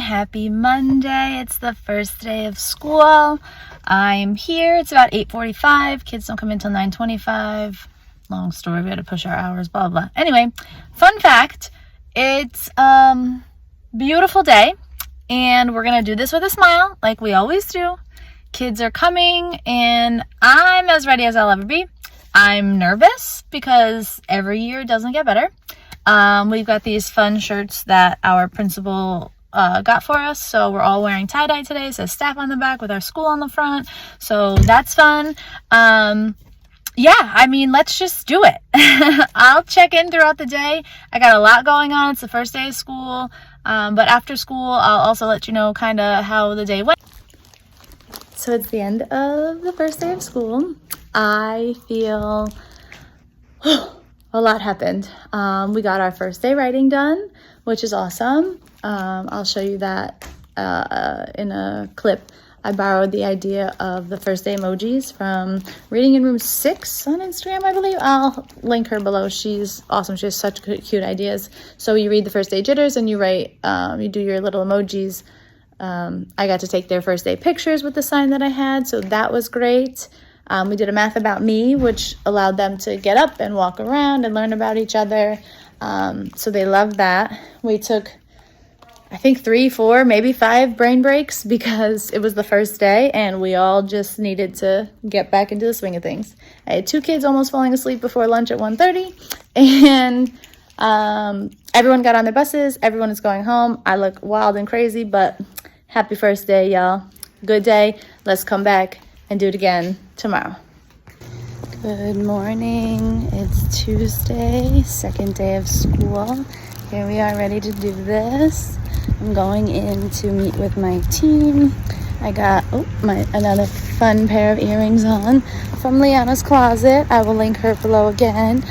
Happy Monday. It's the first day of school. I'm here. It's about 8:45. Kids don't come in until 9:25. Long story. We had to push our hours, blah, blah. Anyway, fun fact. It's beautiful day, and we're going to do this with a smile like we always do. Kids are coming, and I'm as ready as I'll ever be. I'm nervous because every year it doesn't get better. We've got these fun shirts that our principal got for us, so we're all wearing tie-dye today. It says staff on the back with our school on the front, so that's fun. Yeah, I mean, let's just do it. I'll check in throughout the day. I got a lot going on. It's the first day of school, but after school I'll also let you know kind of how the day went. So it's the end of the first day of school. I feel a lot happened. We got our first day writing done, which is awesome. I'll show you that in a clip. I borrowed the idea of the first day emojis from Reading in Room 6 on Instagram, I believe. I'll link her below. She's awesome. She has such cute ideas. So you read the first day jitters and you write, you do your little emojis. I got to take their first day pictures with the sign that I had, so that was great. We did a math about me, which allowed them to get up and walk around and learn about each other. So they loved that. We took, I think 3, 4, maybe 5 brain breaks because it was the first day and we all just needed to get back into the swing of things. I had 2 kids almost falling asleep before lunch at 1:30, and everyone got on their buses. Everyone is going home. I look wild and crazy, but happy first day, y'all. Good day. Let's come back and do it again tomorrow. Good morning. It's Tuesday, second day of school. Here we are ready to do this. I'm going in to meet with my team. I got another fun pair of earrings on from Liana's closet. I will link her below again.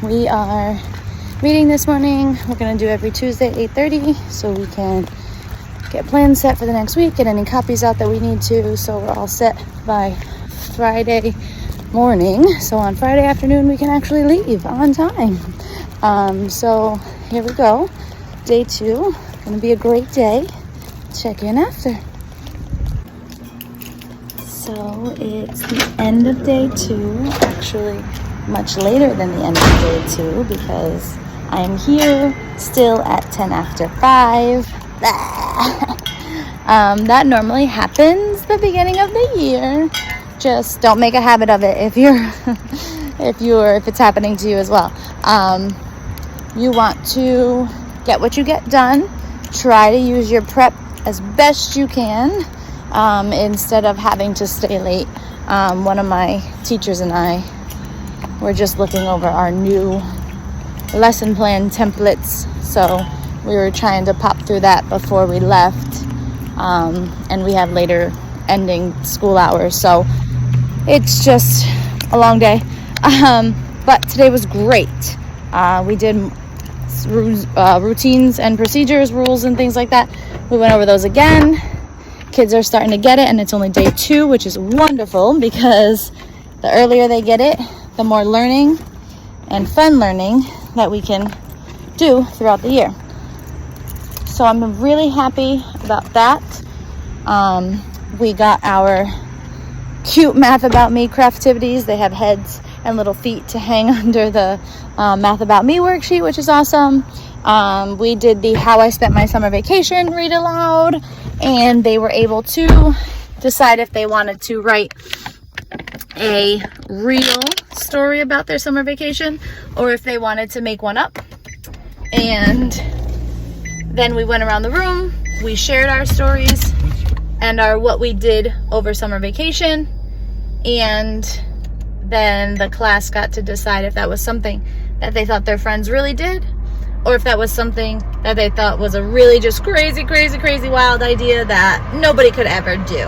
We are reading this morning. We're going to do every Tuesday at 8:30 so we can get plans set for the next week, get any copies out that we need to, so we're all set by Friday morning. So on Friday afternoon we can actually leave on time. So here we go. Day 2. Gonna be a great day. Check in after. So it's the end of day 2. Actually, much later than the end of day 2 because I'm here still at 10 after 5. That normally happens the beginning of the year. Just don't make a habit of it if it's happening to you as well. You want to get what you get done. Try to use your prep as best you can instead of having to stay late. One of my teachers and I were just looking over our new lesson plan templates, so we were trying to pop through that before we left, and we have later ending school hours, so it's just a long day. But today was great. We did routines and procedures, rules and things like that. We went over those again. Kids are starting to get it, and it's only day 2, which is wonderful because the earlier they get it, the more learning and fun learning that we can do throughout the year. So I'm really happy about that. We got our cute Math About Me craftivities. They have heads and little feet to hang under the Math About Me worksheet, which is awesome. We did the How I Spent My Summer Vacation read aloud, and they were able to decide if they wanted to write a real story about their summer vacation or if they wanted to make one up. And then we went around the room, we shared our stories and what we did over summer vacation, and then the class got to decide if that was something that they thought their friends really did, or if that was something that they thought was a really just crazy wild idea that nobody could ever do,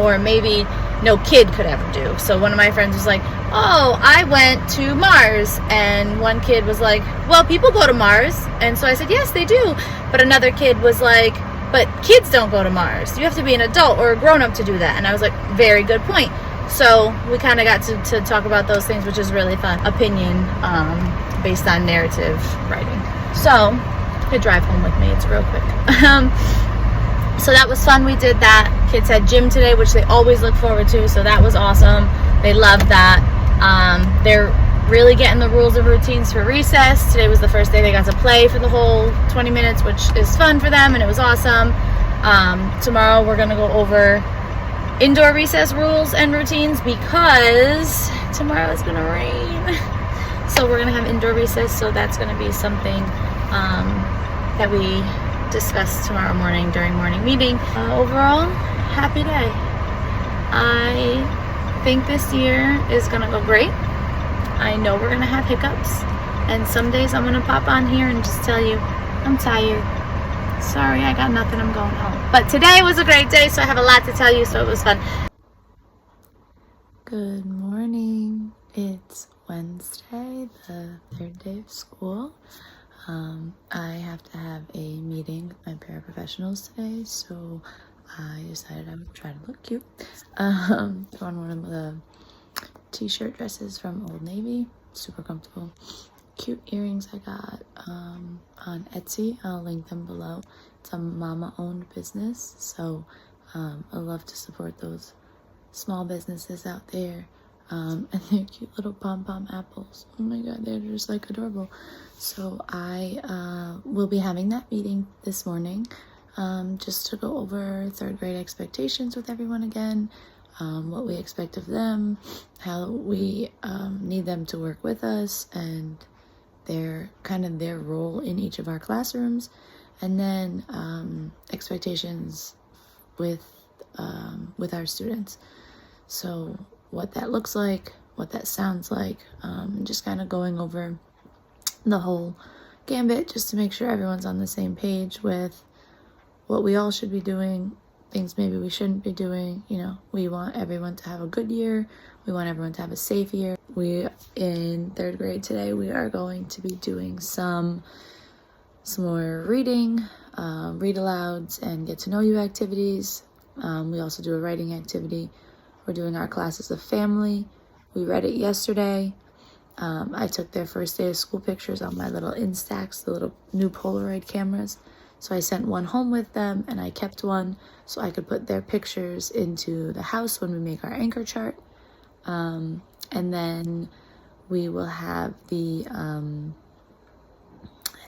or maybe no kid could ever do. So one of my friends was like, oh, I went to Mars, and one kid was like, well, people go to Mars. And so I said, yes, they do. But another kid was like, but kids don't go to Mars. You have to be an adult or a grown-up to do that. And I was like, very good point. So we kind of got to talk about those things, which is really fun. Opinion based on narrative writing. So could drive home with me. It's real quick. So that was fun. We did that. Kids had gym today, which they always look forward to. So that was awesome. They loved that. They're really getting the rules and routines for recess. Today was the first day they got to play for the whole 20 minutes, which is fun for them, and it was awesome. Tomorrow we're going to go over indoor recess rules and routines because tomorrow is going to rain. So we're going to have indoor recess, so that's going to be something that we discuss tomorrow morning during morning meeting. Overall, happy day. I think this year is going to go great. I know we're going to have hiccups, and some days I'm going to pop on here and just tell you, I'm tired. Sorry, I got nothing, I'm going home. But today was a great day, so I have a lot to tell you, so it was fun. Good morning. It's Wednesday, the third day of school. I have to have a meeting with my paraprofessionals today, so I decided I would try to look cute. On one of the t-shirt dresses from Old Navy, super comfortable. Cute earrings I got on Etsy. I'll link them below. It's a mama-owned business, so I love to support those small businesses out there. And they're cute little pom-pom apples. Oh my god, they're just like adorable. So I will be having that meeting this morning, just to go over third grade expectations with everyone again, what we expect of them, how we need them to work with us, and their role in each of our classrooms, and then expectations with our students. So what that looks like, what that sounds like, just kind of going over the whole gambit just to make sure everyone's on the same page with what we all should be doing, things maybe we shouldn't be doing. You know, we want everyone to have a good year. We want everyone to have a safe year. We, in third grade today, we are going to be doing some more reading, read alouds, and get to know you activities. We also do a writing activity. We're doing our classes of family. We read it yesterday. I took their first day of school pictures on my little Instax, the little new Polaroid cameras. So I sent one home with them, and I kept one so I could put their pictures into the house when we make our anchor chart. And then we will have the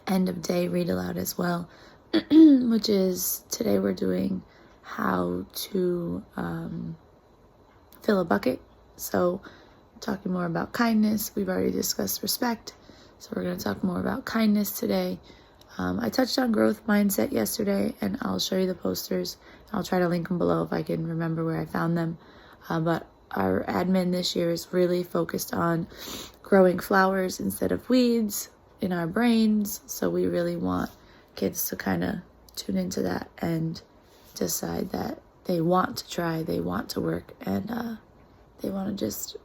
end of day read aloud as well, which is today we're doing how to fill a bucket. So talking more about kindness. We've already discussed respect, so we're going to talk more about kindness today. I touched on growth mindset yesterday, and I'll show you the posters. I'll try to link them below if I can remember where I found them. But our admin this year is really focused on growing flowers instead of weeds in our brains. So we really want kids to kind of tune into that and decide that they want to try, they want to work, and they want to just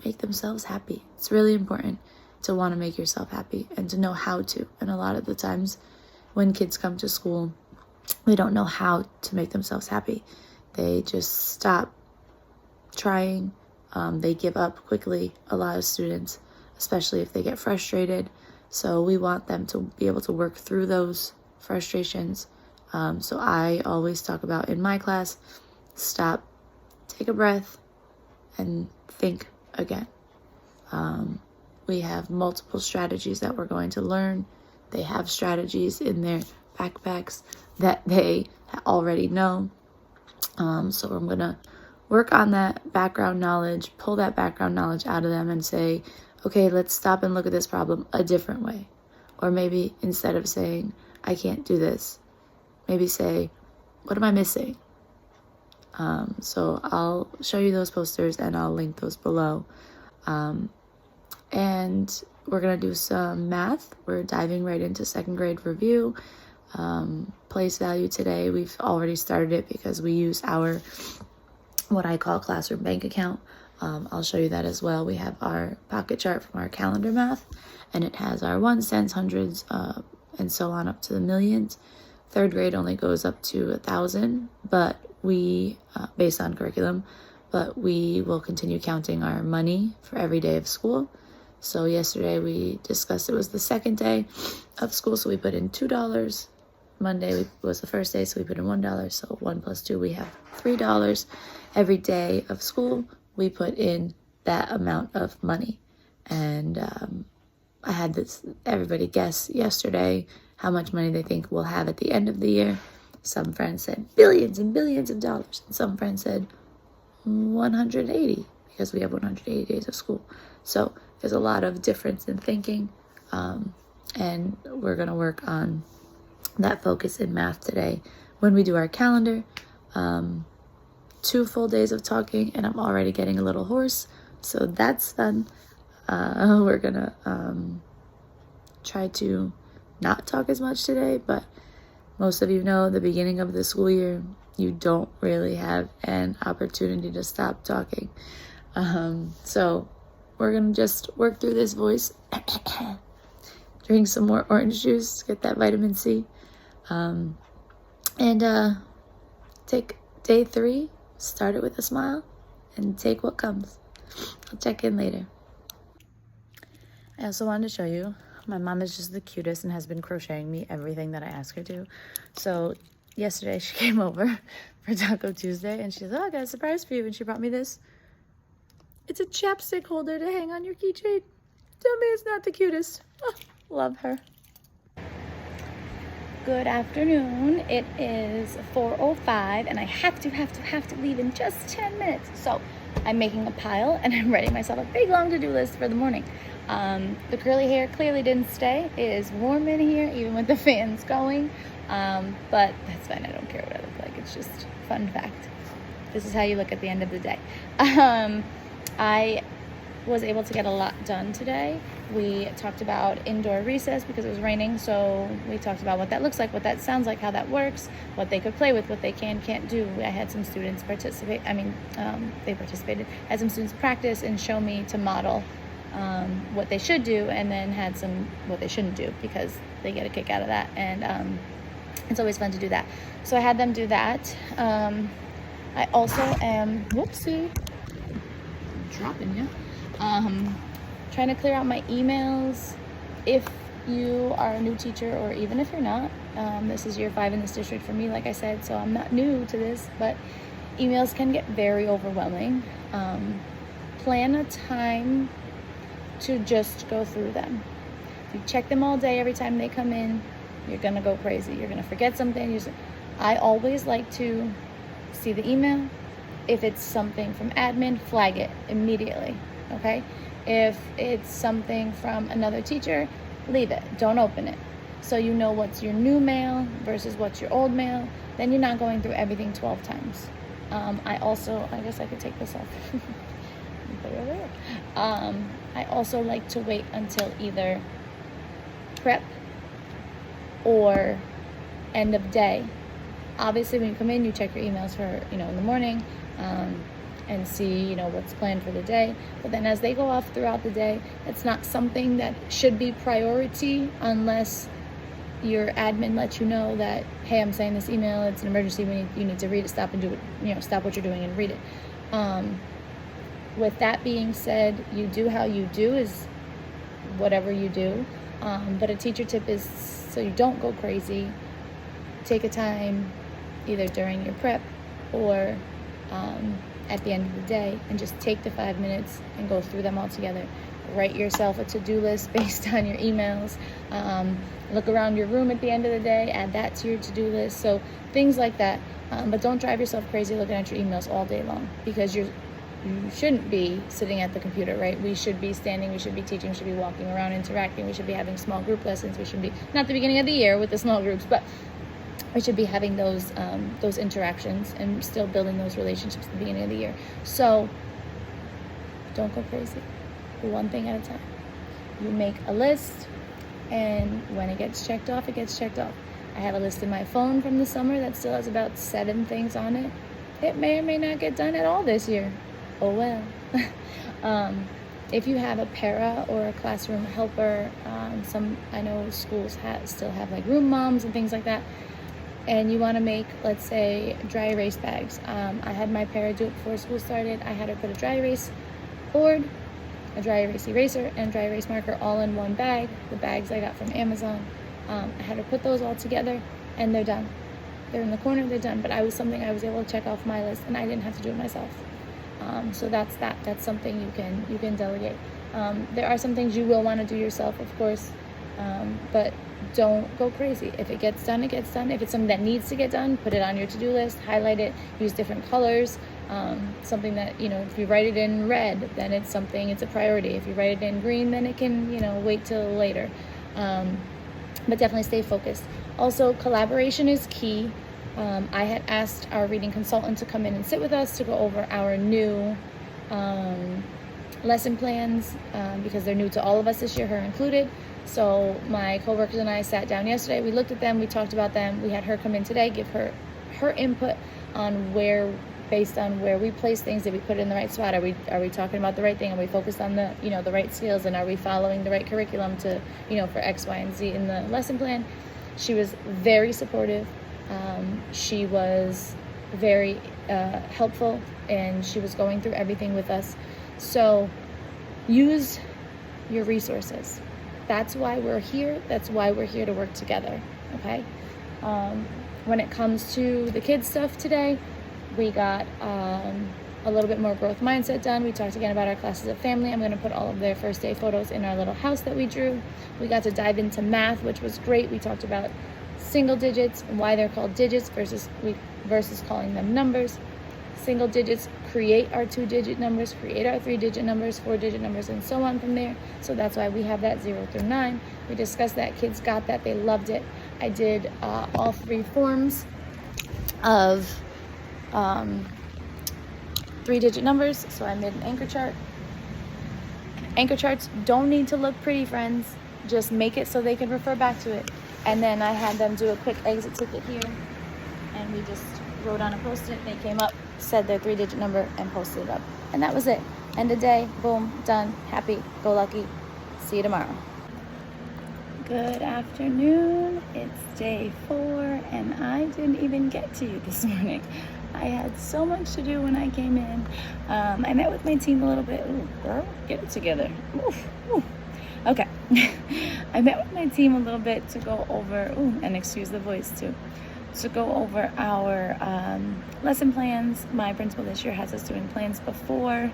make themselves happy. It's really important to want to make yourself happy and to know how to. And a lot of the times when kids come to school, they don't know how to make themselves happy. They just stop trying. They give up quickly, a lot of students, especially if they get frustrated. So we want them to be able to work through those frustrations. So I always talk about in my class, stop, take a breath, and think again. We have multiple strategies that we're going to learn. They have strategies in their backpacks that they already know. So I'm going to work on that background knowledge, pull that background knowledge out of them and say, okay, let's stop and look at this problem a different way. Or maybe instead of saying, I can't do this, maybe say, what am I missing? So I'll show you those posters and I'll link those below. And we're going to do some math. We're diving right into second grade review. Place value today, we've already started it because we use our, what I call classroom bank account. I'll show you that as well. We have our pocket chart from our calendar math, and it has our 1 cents, hundreds, and so on up to the millions. Third grade only goes up to 1,000, but we, based on curriculum, but we will continue counting our money for every day of school. So yesterday we discussed it was the second day of school, so we put in $2. Monday was the first day, so we put in $1. So 1 plus 2, we have $3. Every day of school, we put in that amount of money. And I had everybody guess yesterday how much money they think we'll have at the end of the year. Some friends said billions and billions of dollars. And some friends said 180, because we have 180 days of school. So there's a lot of difference in thinking. And we're going to work on that focus in math today when we do our calendar. 2 full days of talking, and I'm already getting a little hoarse. So that's fun. We're going to try to not talk as much today, but most of you know the beginning of the school year, you don't really have an opportunity to stop talking. So we're going to just work through this voice, drink some more orange juice, get that vitamin C, and take day 3, start it with a smile, and take what comes. I'll check in later. I also wanted to show you, my mom is just the cutest and has been crocheting me everything that I ask her to. So yesterday she came over for Taco Tuesday and she said, oh, I got a surprise for you. And she brought me this. It's a chapstick holder to hang on your keychain. Tell me it's not the cutest. Oh, love her. Good afternoon. It is 4:05 and I have to leave in just 10 minutes. So I'm making a pile and I'm writing myself a big long to-do list for the morning. The curly hair clearly didn't stay. It is warm in here, even with the fans going. But that's fine. I don't care what I look like. It's just fun fact. This is how you look at the end of the day. I was able to get a lot done today. We talked about indoor recess because it was raining. So we talked about what that looks like, what that sounds like, how that works, what they could play with, what they can't do. I had some students participate. They participated. Had some students practice and show me to model what they should do, and then had some what they shouldn't do because they get a kick out of that. And it's always fun to do that. So I had them do that. I also am, whoopsie, dropping you. Trying to clear out my emails. If you are a new teacher, or even if you're not, this is year 5 in this district for me, like I said, so I'm not new to this, but emails can get very overwhelming. Plan a time to just go through them. If you check them all day, every time they come in, you're gonna go crazy. You're gonna forget something. I always like to see the email. If it's something from admin, flag it immediately, okay? If it's something from another teacher, leave it, don't open it. So you know what's your new mail versus what's your old mail. Then you're not going through everything 12 times. I guess I could take this off. Put it over there. I also like to wait until either prep or end of day. Obviously, when you come in, you check your emails for, in the morning, and see, what's planned for the day. But then as they go off throughout the day, it's not something that should be priority unless your admin lets you know that, hey, I'm sending this email, it's an emergency, you need to read it, stop and do it, stop what you're doing and read it. With that being said, you do how you do is whatever you do. But a teacher tip is, so you don't go crazy, take a time either during your prep or at the end of the day and just take the 5 minutes and go through them all together. Write yourself a to-do list based on your emails. Look around your room at the end of the day, add that to your to-do list. So things like that. But don't drive yourself crazy looking at your emails all day long, because you shouldn't be sitting at the computer, right? We should be standing, we should be teaching, we should be walking around, interacting, we should be having small group lessons, we should be, not the beginning of the year with the small groups, but we should be having those interactions and still building those relationships at the beginning of the year. So don't go crazy. One thing at a time. You make a list, and when it gets checked off, it gets checked off. I have a list in my phone from the summer that still has about 7 things on it. It may or may not get done at all this year. Oh well. If you have a para or a classroom helper, I know schools still have like room moms and things like that, and you want to make, let's say, dry erase bags. I had my para do it before school started. I had her put a dry erase board, a dry erase eraser, and dry erase marker all in one bag. The bags I got from Amazon. I had to put those all together, and they're done. They're in the corner, they're done. But I was able to check off my list, and I didn't have to do it myself. So that's that. That's something you can delegate. There are some things you will want to do yourself, of course, but don't go crazy. If it gets done, it gets done. If it's something that needs to get done, put it on your to-do list, highlight it, use different colors. Something that, if you write it in red, then it's a priority. If you write it in green, then it can, wait till later. But definitely stay focused. Also, collaboration is key. I had asked our reading consultant to come in and sit with us to go over our new lesson plans because they're new to all of us this year, her included. So my coworkers and I sat down yesterday. We looked at them. We talked about them. We had her come in today, give her input on based on where we place things, did we put it in the right spot? Are we talking about the right thing? Are we focused on the the right skills? And are we following the right curriculum to for X, Y, and Z in the lesson plan? She was very supportive. She was very helpful, and she was going through everything with us. So use your resources. That's why we're here. That's why we're here to work together. Okay. When it comes to the kids stuff today, we got a little bit more growth mindset done. We talked again about our classes of family. I'm going to put all of their first day photos in our little house that we drew. We got to dive into math, which was great. We talked about single digits and why they're called digits versus calling them numbers. Single digits create our 2-digit numbers, create our 3-digit numbers, 4-digit numbers, and so on from there. So that's why we have that 0 through 9. We discussed that. Kids got that. They loved it. I did all 3 forms of 3-digit numbers. So I made an anchor chart. Anchor charts don't need to look pretty, friends. Just make it so they can refer back to it. And then I had them do a quick exit ticket here, and we just wrote on a post-it. They came up, said their 3-digit number, and posted it up. And that was it. End of day, boom, done, happy, go lucky. See you tomorrow. Good afternoon. It's day 4, and I didn't even get to you this morning. I had so much to do when I came in. I met with my team a little bit. Ooh, girl, get it together. Ooh. Okay. I met with my team a little bit to go over, and excuse the voice too, to go over our lesson plans. My principal this year has us doing plans before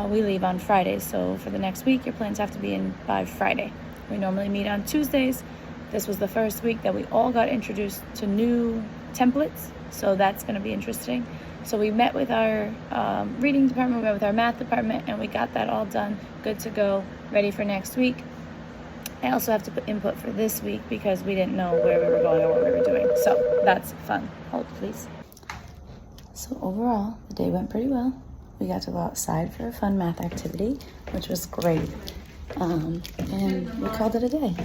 we leave on Fridays. So for the next week, your plans have to be in by Friday. We normally meet on Tuesdays. This was the first week that we all got introduced to new templates. So that's going to be interesting. So we met with our reading department, we met with our math department, and we got that all done, good to go, ready for next week. I also have to put input for this week because we didn't know where we were going or what we were doing. So that's fun. Hold, please. So overall, the day went pretty well. We got to go outside for a fun math activity, which was great. And we called it a day.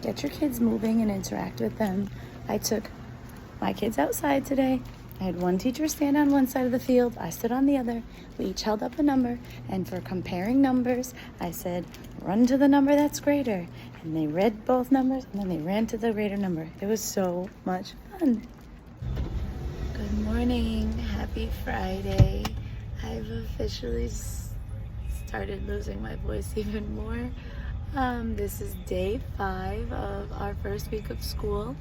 Get your kids moving and interact with them. I took my kids outside today. I had one teacher stand on one side of the field. I stood on the other. We each held up a number. And for comparing numbers, I said, run to the number that's greater. And they read both numbers, and then they ran to the greater number. It was so much fun. Good morning. Happy Friday. I've officially started losing my voice even more. This is day 5 of our first week of school.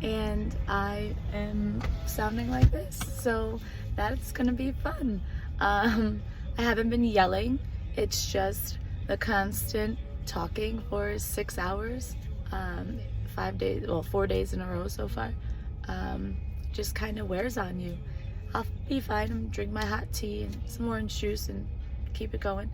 And I am sounding like this, so that's gonna be fun. I haven't been yelling. It's just the constant talking for 6 hours, 4 days in a row so far. Just kind of wears on you. I'll be fine. I'm drink my hot tea and some orange juice and keep it going.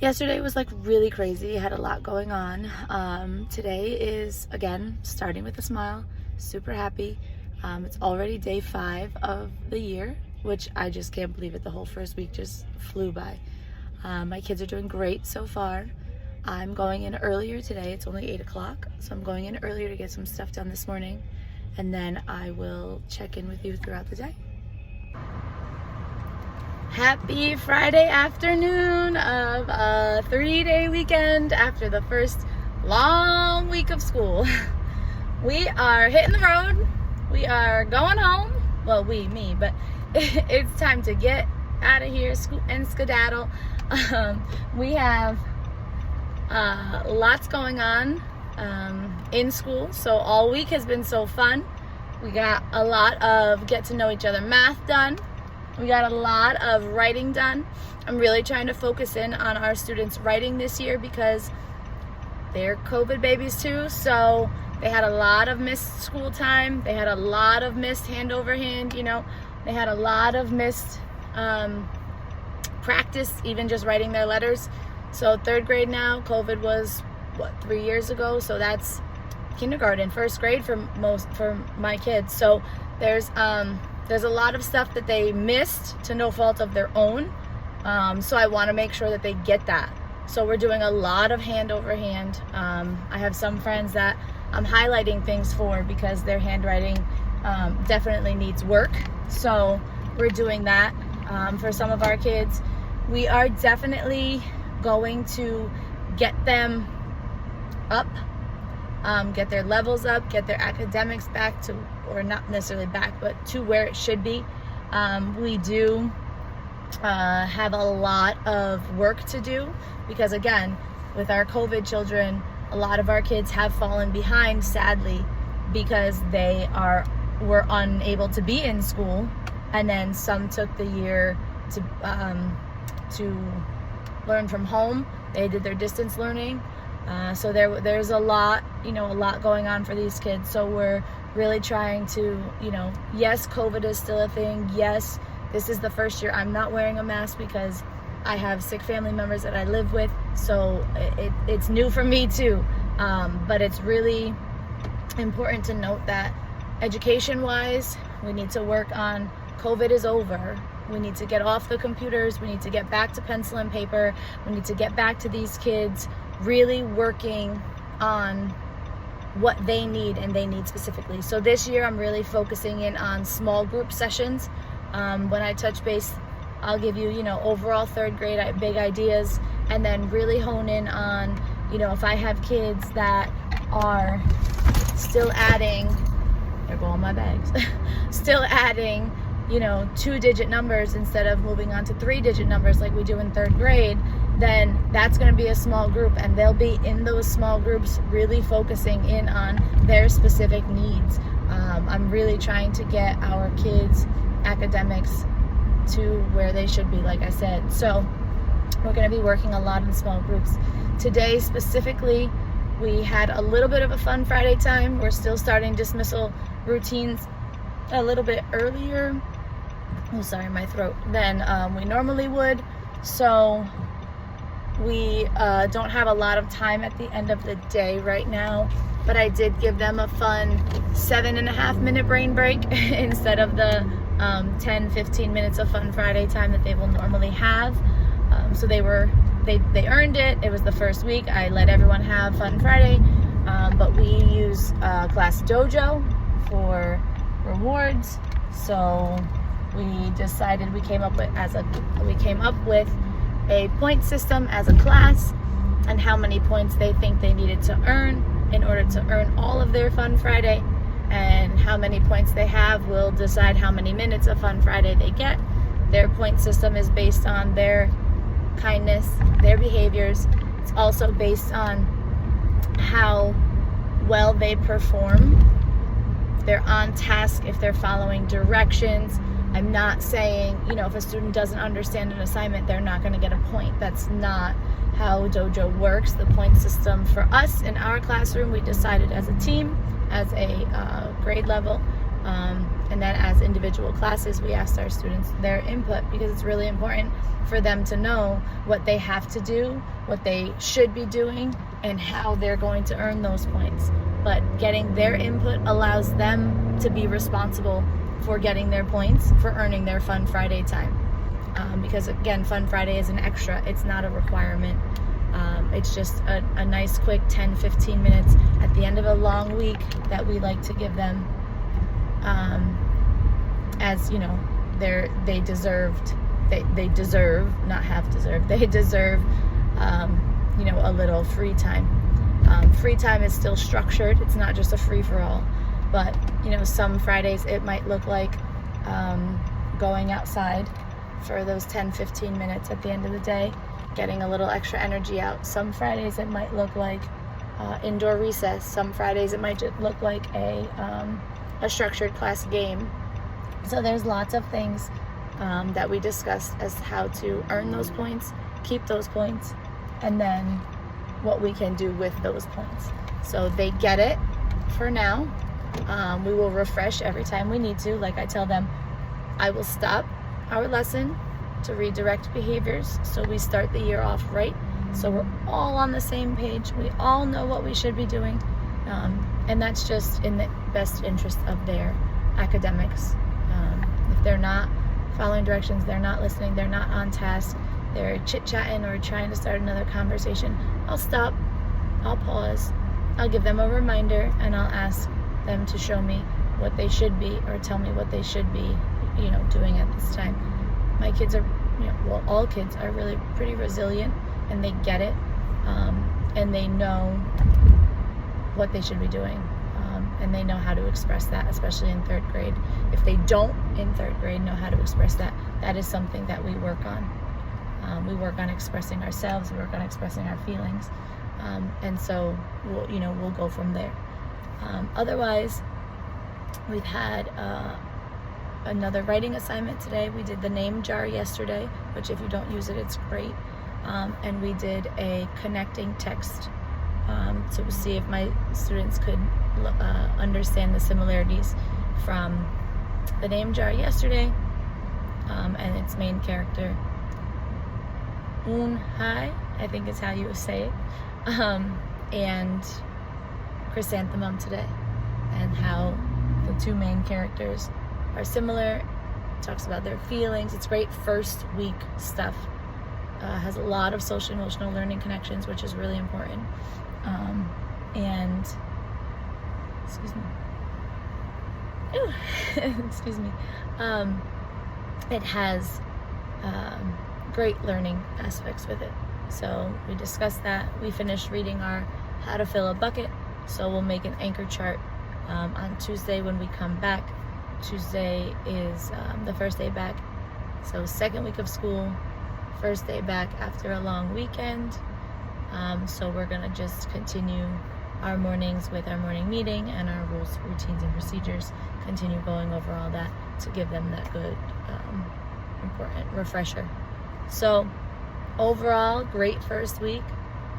Yesterday was like really crazy. I had a lot going on. Today is, again, starting with a smile. Super happy. It's already day 5 of the year, which I just can't believe it. The whole first week just flew by. My kids are doing great so far. I'm going in earlier today. It's only 8 o'clock, so I'm going in earlier to get some stuff done this morning. And then I will check in with you throughout the day. Happy Friday afternoon of a 3-day weekend after the first long week of school. We are hitting the road. We are going home. Well, me, but it's time to get out of here and skedaddle. We have lots going on in school, so all week has been so fun. We got a lot of get to know each other math done. We got a lot of writing done. I'm really trying to focus in on our students' writing this year because they're COVID babies too, so they had a lot of missed school time. They had a lot of missed hand over hand, you know. They had a lot of missed practice, even just writing their letters. So 3rd grade now, COVID was, 3 years ago? So that's kindergarten, 1st grade for my kids. So there's a lot of stuff that they missed to no fault of their own. So I want to make sure that they get that. So we're doing a lot of hand over hand. I have some friends that I'm highlighting things for because their handwriting definitely needs work. So we're doing that for some of our kids. We are definitely going to get them up, get their levels up, get their academics back to, or not necessarily back, but to where it should be. We do have a lot of work to do because, again, with our COVID children, a lot of our kids have fallen behind, sadly, because they were unable to be in school, and then some took the year to learn from home. They did their distance learning. So there's a lot going on for these kids. So we're really trying to, yes, COVID is still a thing. Yes, this is the first year I'm not wearing a mask because I have sick family members that I live with. So it's new for me too. But it's really important to note that education-wise, we need to work on COVID is over. We need to get off the computers. We need to get back to pencil and paper. We need to get back to these kids really working on what they need and they need specifically. So this year I'm really focusing in on small group sessions. When I touch base, I'll give you, overall 3rd grade big ideas, and then really hone in on, if I have kids that are still adding, there go all my bags, still adding, 2-digit numbers instead of moving on to 3-digit numbers like we do in 3rd grade, then that's going to be a small group, and they'll be in those small groups really focusing in on their specific needs. I'm really trying to get our kids' academics to where they should be, like I said. So we're going to be working a lot in small groups. Today specifically, we had a little bit of a fun Friday time. We're still starting dismissal routines a little bit earlier, my throat, than we normally would. So we don't have a lot of time at the end of the day right now, but I did give them a fun 7.5-minute brain break instead of the 10-15 minutes of fun Friday time that they will normally have. So they earned it. It was the first week. I let everyone have fun Friday, but we use Class Dojo for rewards. So we decided we came up with a point system as a class and how many points they think they needed to earn in order to earn all of their Fun Friday, and how many points they have will decide how many minutes of Fun Friday they get. Their point system is based on their kindness, their behaviors. It's also based on how well they perform, if they're on task, if they're following directions. I'm not saying, if a student doesn't understand an assignment, they're not going to get a point. That's not how Dojo works. The point system for us in our classroom, we decided as a team, as a grade level, and then as individual classes, we asked our students their input because it's really important for them to know what they have to do, what they should be doing, and how they're going to earn those points. But getting their input allows them to be responsible for getting their points, for earning their Fun Friday time. Because again, Fun Friday is an extra, it's not a requirement. It's just a nice quick 10-15 minutes at the end of a long week that we like to give them, as they deserve, not have deserved, they deserve a little free time. Free time is still structured, it's not just a free-for-all. But some Fridays it might look like going outside for those 10-15 minutes at the end of the day, getting a little extra energy out. Some Fridays it might look like indoor recess. Some Fridays it might just look like a structured class game. So there's lots of things that we discussed as how to earn those points, keep those points, and then what we can do with those points. So they get it for now. We will refresh every time we need to. Like I tell them, I will stop our lesson to redirect behaviors so we start the year off right, so we're all on the same page, we all know what we should be doing, and that's just in the best interest of their academics. If they're not following directions, they're not listening, they're not on task, they're chit-chatting or trying to start another conversation, I'll stop, I'll pause, I'll give them a reminder, and I'll ask them to show me what they should be or tell me what they should be, doing at this time. My kids are, all kids are really pretty resilient, and they get it, and they know what they should be doing, and they know how to express that, especially in 3rd grade. If they don't in 3rd grade know how to express that, that is something that we work on. We work on expressing ourselves, we work on expressing our feelings, and so we'll go from there. Otherwise, we've had another writing assignment today. We did the name jar yesterday, which if you don't use it, it's great. And we did a connecting text to see if my students could understand the similarities from the name jar yesterday and its main character, Unhai, I think is how you would say it, and chrysanthemum today, and how the two main characters are similar. It talks about their feelings. It's great first week stuff. Has a lot of social emotional learning connections, which is really important. And excuse me. Ooh, excuse me. It has great learning aspects with it. So we discussed that. We finished reading our how to fill a bucket. So we'll make an anchor chart on Tuesday when we come back. Tuesday is the first day back. So 2nd week of school, first day back after a long weekend. So we're gonna just continue our mornings with our morning meeting and our rules, routines, and procedures. Continue going over all that to give them that good, important refresher. So overall, great first week.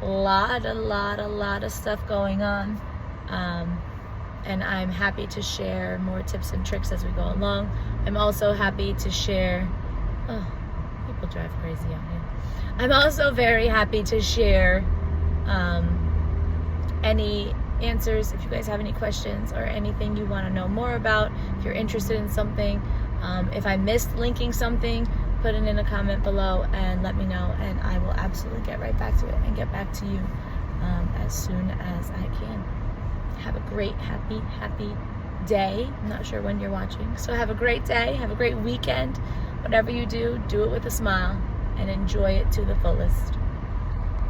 A lot of stuff going on. And I'm happy to share more tips and tricks as we go along. I'm also happy to share, people drive crazy out here. I'm also very happy to share any answers if you guys have any questions or anything you want to know more about. If you're interested in something, if I missed linking something, put it in a comment below and let me know, and I will absolutely get right back to it and get back to you as soon as I can. Have a great, happy day. I'm not sure when you're watching. So have a great day. Have a great weekend. Whatever you do, do it with a smile and enjoy it to the fullest.